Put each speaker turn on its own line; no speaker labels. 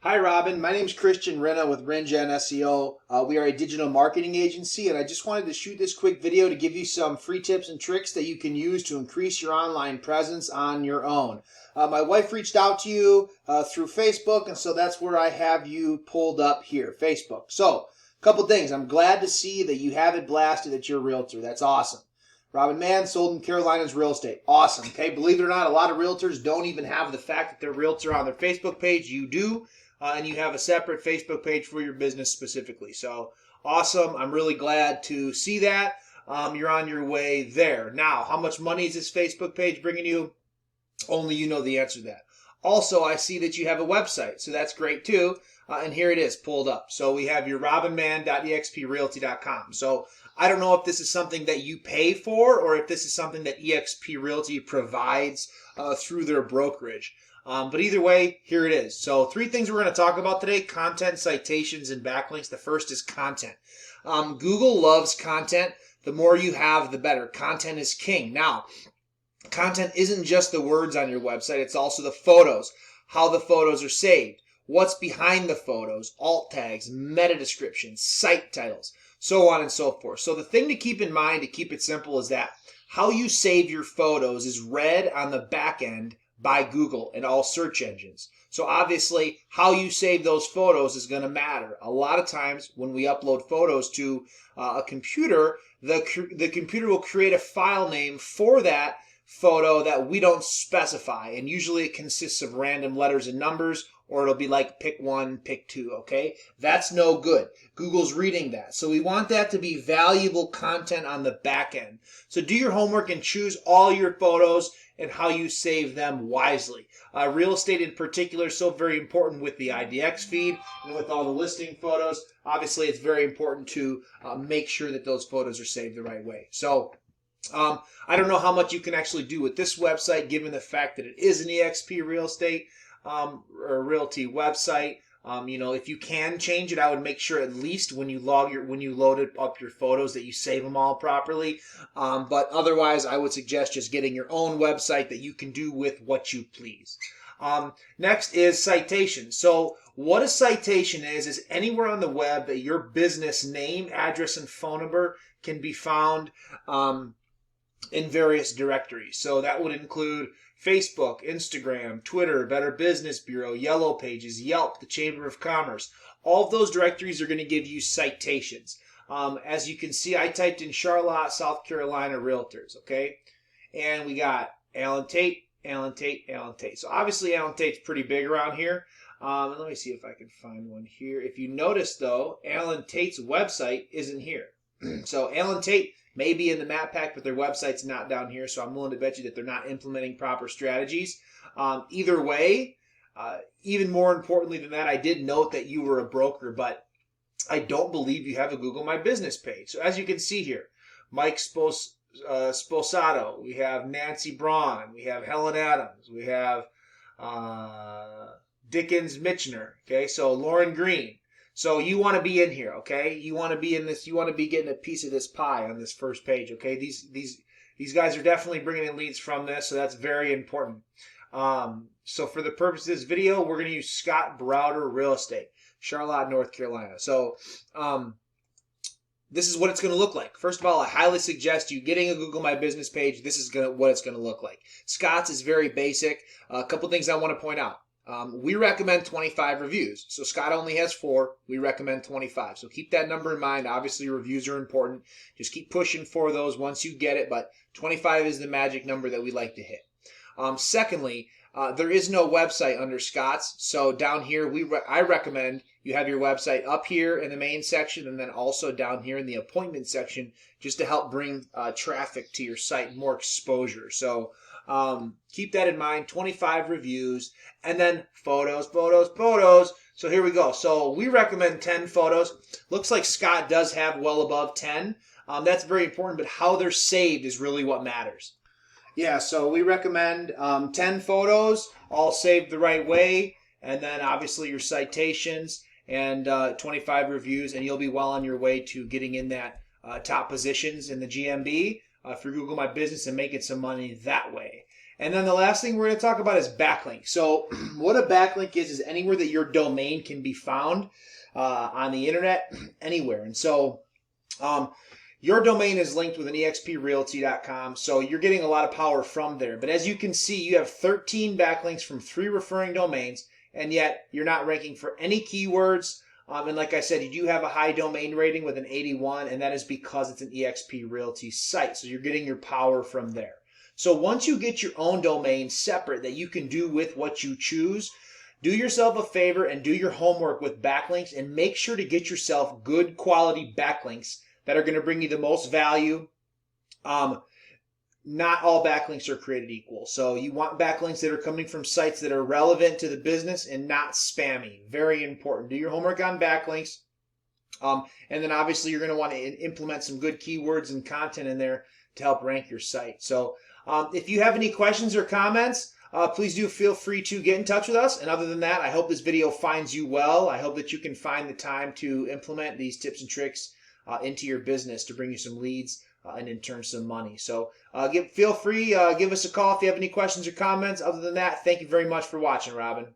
Hi, Robin. My name is Christian Renna with RenGen SEO. We are a digital marketing agency, and I just wanted to shoot this quick video to give you some free tips and tricks that you can use to increase your online presence on your own. My wife reached out to you through Facebook, and so that's where I have you pulled up here, Facebook. So, a couple things. I'm glad to see that you have it blasted that you're a realtor. That's awesome. Robin Mann, sold in Carolinas real estate. Awesome. Okay, believe it or not, a lot of realtors don't even have the fact that they're a realtor on their Facebook page. You do. And you have a separate Facebook page for your business specifically. So awesome. I'm really glad to see that. You're on your way there. Now, how much money is this Facebook page bringing you? Only you know the answer to that. Also, I see that you have a website, so that's great too. And here it is pulled up. So we have your robinman.exprealty.com. So I don't know if this is something that you pay for or if this is something that eXp Realty provides through their brokerage. But either way, here it is. So 3 things we're going to talk about today: content, citations, and backlinks. The first is content. Google loves content. The more you have, the better. Content is king. Now, content isn't just the words on your website. It's also the photos, how the photos are saved, what's behind the photos, alt tags, meta descriptions, site titles, so on and so forth. So the thing to keep in mind, to keep it simple, is that how you save your photos is read on the back end by Google and all search engines. So obviously, how you save those photos is going to matter. A lot of times when we upload photos to a computer, the computer will create a file name for that photo that we don't specify, and usually it consists of random letters and numbers, or it'll be like pick 1, pick 2, okay? That's no good. Google's reading that. So we want that to be valuable content on the back end. So do your homework and choose all your photos and how you save them wisely. Real estate in particular is so very important with the IDX feed and with all the listing photos. Obviously, it's very important to make sure that those photos are saved the right way. So I don't know how much you can actually do with this website, given the fact that it is an eXp real estate or realty website. If you can change it, I would make sure at least when you load up your photos that you save them all properly. But otherwise, I would suggest just getting your own website that you can do with what you please. Next is citation. So what a citation is anywhere on the web that your business name, address, and phone number can be found in various directories. So that would include Facebook, Instagram, Twitter, Better Business Bureau, Yellow Pages, Yelp, the Chamber of Commerce. All of those directories are going to give you citations. As you can see, I typed in Charlotte, South Carolina realtors, okay? And we got Alan Tate, Alan Tate, Alan Tate. So obviously Alan Tate's pretty big around here. Let me see if I can find one here. If you notice, though, Alan Tate's website isn't here. So Alan Tate may be in the map pack, but their website's not down here, so I'm willing to bet you that they're not implementing proper strategies. Either way, even more importantly than that, I did note that you were a broker, but I don't believe you have a Google My Business page. So as you can see here, Mike Sposato, we have Nancy Braun, we have Helen Adams, we have Dickens Mitchner, okay, so Lauren Green. So you want to be in here, okay? You want to be in this. You want to be getting a piece of this pie on this first page, okay? These guys are definitely bringing in leads from this, so that's very important. So for the purpose of this video, we're going to use Scott Browder Real Estate, Charlotte, North Carolina. So this is what it's going to look like. First of all, I highly suggest you getting a Google My Business page. This is what it's going to look like. Scott's is very basic. A couple things I want to point out. We recommend 25 reviews. So Scott only has 4. We recommend 25. So keep that number in mind. Obviously, reviews are important. Just keep pushing for those once you get it. But 25 is the magic number that we like to hit. Secondly, there is no website under Scott's. So down here, I recommend you have your website up here in the main section and then also down here in the appointment section just to help bring traffic to your site, more exposure. So keep that in mind. 25 reviews and then photos. So here we go. So we recommend 10 photos. Looks like Scott does have well above 10. That's very important, but how they're saved is really what matters. Yeah, so we recommend 10 photos, all saved the right way, and then obviously your citations and 25 reviews, and you'll be well on your way to getting in that top positions in the GMB for Google My Business and making some money that way. And then the last thing we're going to talk about is backlink. So what a backlink is anywhere that your domain can be found on the internet, anywhere. And so your domain is linked with an exprealty.com, so you're getting a lot of power from there. But as you can see, you have 13 backlinks from 3 referring domains, and yet you're not ranking for any keywords. And like I said, you do have a high domain rating with an 81, and that is because it's an eXp Realty site. So you're getting your power from there. So once you get your own domain separate that you can do with what you choose, do yourself a favor and do your homework with backlinks and make sure to get yourself good quality backlinks that are going to bring you the most value. Not all backlinks are created equal. So you want backlinks that are coming from sites that are relevant to the business and not spammy. Very important. Do your homework on backlinks. And then obviously you're going to want to implement some good keywords and content in there to help rank your site. So if you have any questions or comments, please do feel free to get in touch with us. And other than that, I hope this video finds you well. I hope that you can find the time to implement these tips and tricks into your business to bring you some leads and in turn some money. So feel free, give us a call if you have any questions or comments. Other than that, thank you very much for watching, Robin.